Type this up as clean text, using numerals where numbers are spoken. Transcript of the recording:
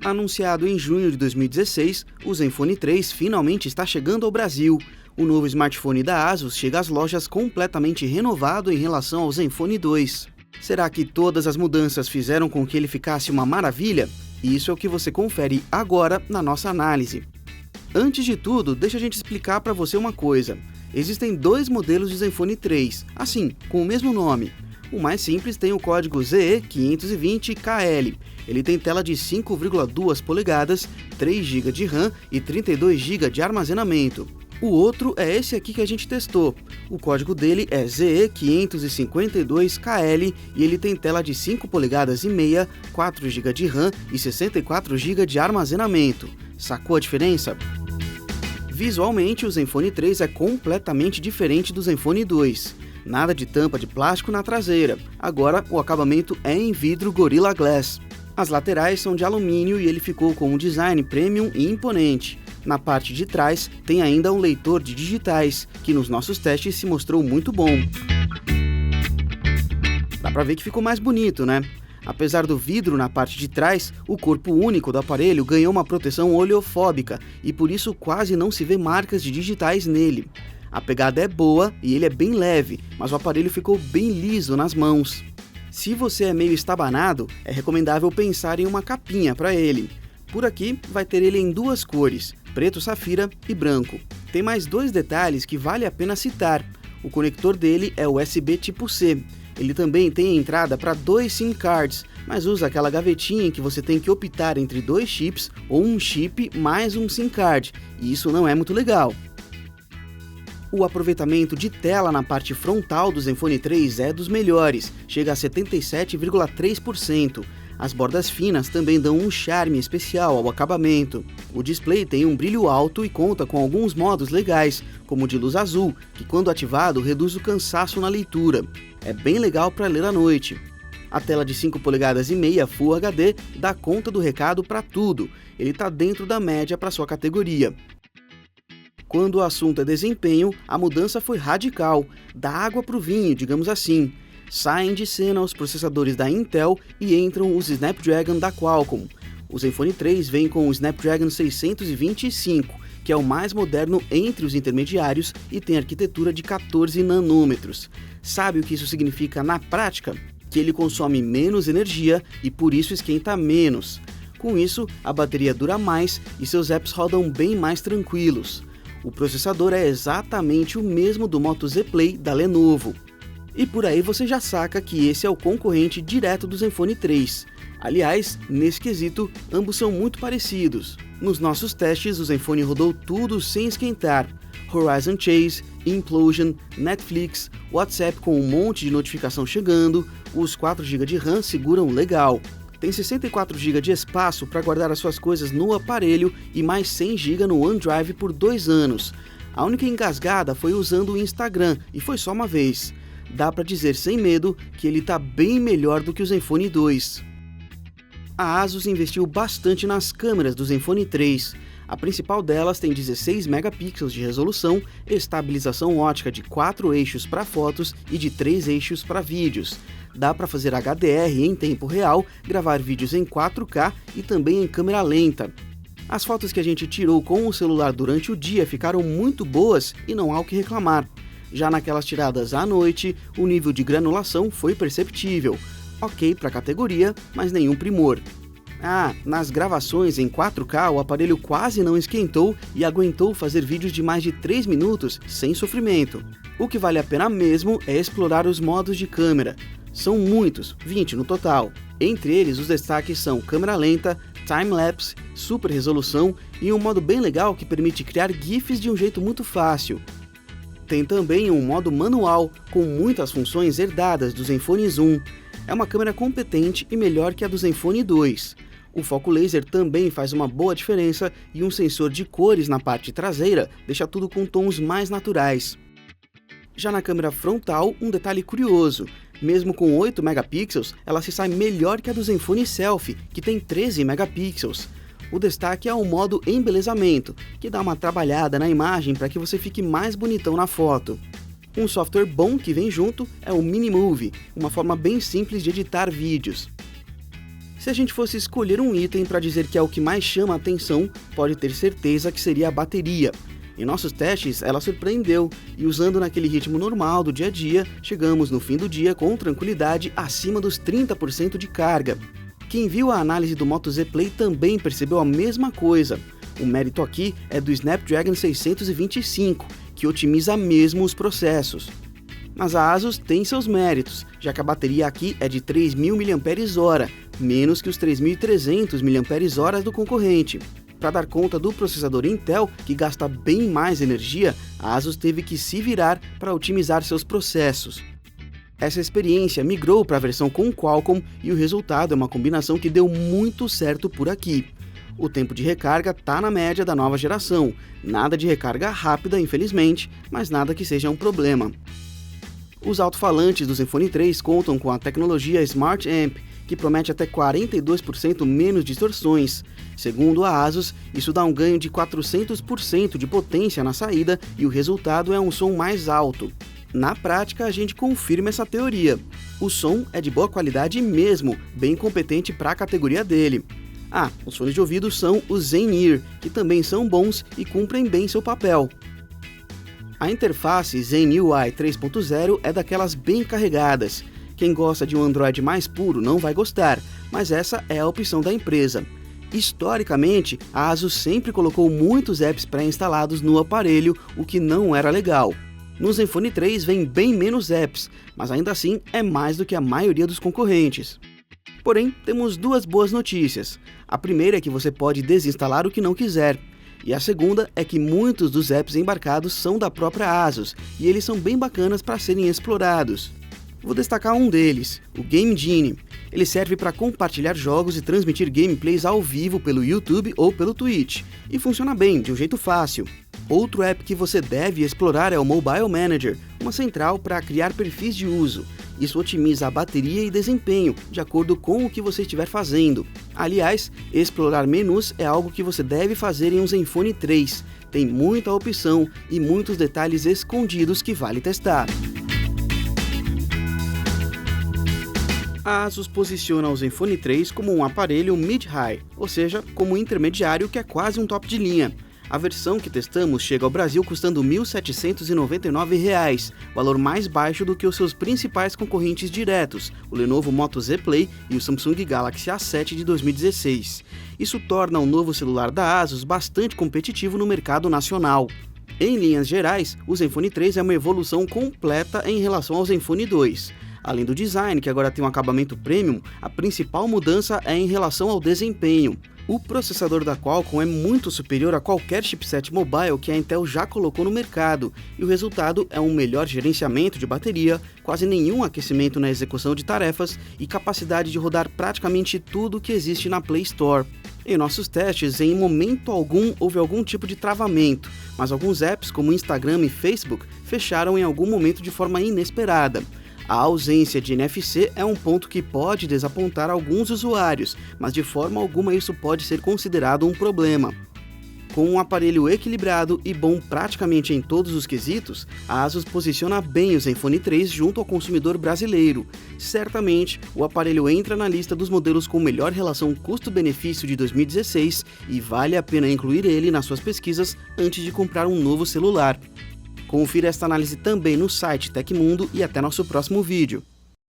Anunciado em junho de 2016, o Zenfone 3 finalmente está chegando ao Brasil. O novo smartphone da ASUS chega às lojas completamente renovado em relação ao Zenfone 2. Será que todas as mudanças fizeram com que ele ficasse uma maravilha? Isso é o que você confere agora na nossa análise. Antes de tudo, deixa a gente explicar para você uma coisa. Existem dois modelos de Zenfone 3, assim, com o mesmo nome. O mais simples tem o código ZE520KL. Ele tem tela de 5,2 polegadas, 3 GB de RAM e 32 GB de armazenamento. O outro é esse aqui que a gente testou. O código dele é ZE552KL e ele tem tela de 5 polegadas e meia, 4 GB de RAM e 64 GB de armazenamento. Sacou a diferença? Visualmente, o Zenfone 3 é completamente diferente do Zenfone 2. Nada de tampa de plástico na traseira. Agora, o acabamento é em vidro Gorilla Glass. As laterais são de alumínio e ele ficou com um design premium e imponente. Na parte de trás, tem ainda um leitor de digitais, que nos nossos testes se mostrou muito bom. Dá pra ver que ficou mais bonito, né? Apesar do vidro na parte de trás, o corpo único do aparelho ganhou uma proteção oleofóbica e por isso quase não se vê marcas de digitais nele. A pegada é boa e ele é bem leve, mas o aparelho ficou bem liso nas mãos. Se você é meio estabanado, é recomendável pensar em uma capinha para ele. Por aqui vai ter ele em duas cores, preto safira e branco. Tem mais dois detalhes que vale a pena citar. O conector dele é USB tipo C. Ele também tem a entrada para 2 SIM cards, mas usa aquela gavetinha em que você tem que optar entre 2 chips ou um chip mais um SIM card, e isso não é muito legal. O aproveitamento de tela na parte frontal do Zenfone 3 é dos melhores, chega a 77,3%. As bordas finas também dão um charme especial ao acabamento. O display tem um brilho alto e conta com alguns modos legais, como o de luz azul, que quando ativado reduz o cansaço na leitura. É bem legal para ler à noite. A tela de 5 polegadas e meia Full HD dá conta do recado para tudo. Ele está dentro da média para sua categoria. Quando o assunto é desempenho, a mudança foi radical, da água para o vinho, digamos assim. Saem de cena os processadores da Intel e entram os Snapdragon da Qualcomm. O Zenfone 3 vem com o Snapdragon 625, que é o mais moderno entre os intermediários e tem arquitetura de 14 nanômetros. Sabe o que isso significa na prática? Que ele consome menos energia e por isso esquenta menos. Com isso, a bateria dura mais e seus apps rodam bem mais tranquilos. O processador é exatamente o mesmo do Moto Z Play da Lenovo. E por aí você já saca que esse é o concorrente direto do Zenfone 3. Aliás, nesse quesito, ambos são muito parecidos. Nos nossos testes, o Zenfone rodou tudo sem esquentar. Horizon Chase, Implosion, Netflix, WhatsApp com um monte de notificação chegando, os 4 GB de RAM seguram legal. Tem 64 GB de espaço para guardar as suas coisas no aparelho e mais 100 GB no OneDrive por 2 anos. A única engasgada foi usando o Instagram e foi só uma vez. Dá para dizer sem medo que ele está bem melhor do que o Zenfone 2. A ASUS investiu bastante nas câmeras do Zenfone 3. A principal delas tem 16 megapixels de resolução, estabilização ótica de 4 eixos para fotos e de 3 eixos para vídeos. Dá para fazer HDR em tempo real, gravar vídeos em 4K e também em câmera lenta. As fotos que a gente tirou com o celular durante o dia ficaram muito boas e não há o que reclamar. Já naquelas tiradas à noite, o nível de granulação foi perceptível. Ok para a categoria, mas nenhum primor. Nas gravações em 4K o aparelho quase não esquentou e aguentou fazer vídeos de mais de 3 minutos sem sofrimento. O que vale a pena mesmo é explorar os modos de câmera. São muitos, 20 no total. Entre eles, os destaques são câmera lenta, time-lapse, super resolução e um modo bem legal que permite criar GIFs de um jeito muito fácil. Tem também um modo manual, com muitas funções herdadas do Zenfone Zoom. É uma câmera competente e melhor que a do Zenfone 2. O foco laser também faz uma boa diferença e um sensor de cores na parte traseira deixa tudo com tons mais naturais. Já na câmera frontal, um detalhe curioso. Mesmo com 8 megapixels, ela se sai melhor que a do Zenfone Selfie, que tem 13 megapixels. O destaque é o modo embelezamento, que dá uma trabalhada na imagem para que você fique mais bonitão na foto. Um software bom que vem junto é o Minimovie, uma forma bem simples de editar vídeos. Se a gente fosse escolher um item para dizer que é o que mais chama a atenção, pode ter certeza que seria a bateria. Em nossos testes, ela surpreendeu, e usando naquele ritmo normal do dia a dia, chegamos no fim do dia com tranquilidade acima dos 30% de carga. Quem viu a análise do Moto Z Play também percebeu a mesma coisa. O mérito aqui é do Snapdragon 625, que otimiza mesmo os processos. Mas a ASUS tem seus méritos, já que a bateria aqui é de 3.000 mAh, menos que os 3.300 mAh do concorrente. Para dar conta do processador Intel, que gasta bem mais energia, a ASUS teve que se virar para otimizar seus processos. Essa experiência migrou para a versão com Qualcomm e o resultado é uma combinação que deu muito certo por aqui. O tempo de recarga está na média da nova geração, nada de recarga rápida infelizmente, mas nada que seja um problema. Os alto-falantes do Zenfone 3 contam com a tecnologia Smart Amp, que promete até 42% menos distorções. Segundo a ASUS, isso dá um ganho de 400% de potência na saída e o resultado é um som mais alto. Na prática, a gente confirma essa teoria. O som é de boa qualidade mesmo, bem competente para a categoria dele. Os fones de ouvido são os Zen-Ear, que também são bons e cumprem bem seu papel. A interface Zen UI 3.0 é daquelas bem carregadas. Quem gosta de um Android mais puro não vai gostar, mas essa é a opção da empresa. Historicamente, a ASUS sempre colocou muitos apps pré-instalados no aparelho, o que não era legal. No Zenfone 3 vem bem menos apps, mas ainda assim é mais do que a maioria dos concorrentes. Porém, temos duas boas notícias. A primeira é que você pode desinstalar o que não quiser. E a segunda é que muitos dos apps embarcados são da própria ASUS, e eles são bem bacanas para serem explorados. Vou destacar um deles, o Game Genie. Ele serve para compartilhar jogos e transmitir gameplays ao vivo pelo YouTube ou pelo Twitch, e funciona bem, de um jeito fácil. Outro app que você deve explorar é o Mobile Manager, uma central para criar perfis de uso. Isso otimiza a bateria e desempenho, de acordo com o que você estiver fazendo. Aliás, explorar menus é algo que você deve fazer em um Zenfone 3. Tem muita opção e muitos detalhes escondidos que vale testar. A ASUS posiciona o Zenfone 3 como um aparelho mid-high, ou seja, como um intermediário que é quase um top de linha. A versão que testamos chega ao Brasil custando R$ 1.799, valor mais baixo do que os seus principais concorrentes diretos, o Lenovo Moto Z Play e o Samsung Galaxy A7 de 2016. Isso torna o novo celular da ASUS bastante competitivo no mercado nacional. Em linhas gerais, o Zenfone 3 é uma evolução completa em relação ao Zenfone 2. Além do design, que agora tem um acabamento premium, a principal mudança é em relação ao desempenho. O processador da Qualcomm é muito superior a qualquer chipset mobile que a Intel já colocou no mercado, e o resultado é um melhor gerenciamento de bateria, quase nenhum aquecimento na execução de tarefas e capacidade de rodar praticamente tudo que existe na Play Store. Em nossos testes, em momento algum houve algum tipo de travamento, mas alguns apps como Instagram e Facebook fecharam em algum momento de forma inesperada. A ausência de NFC é um ponto que pode desapontar alguns usuários, mas de forma alguma isso pode ser considerado um problema. Com um aparelho equilibrado e bom praticamente em todos os quesitos, a ASUS posiciona bem o Zenfone 3 junto ao consumidor brasileiro. Certamente, o aparelho entra na lista dos modelos com melhor relação custo-benefício de 2016 e vale a pena incluir ele nas suas pesquisas antes de comprar um novo celular. Confira esta análise também no site Tecmundo e até nosso próximo vídeo.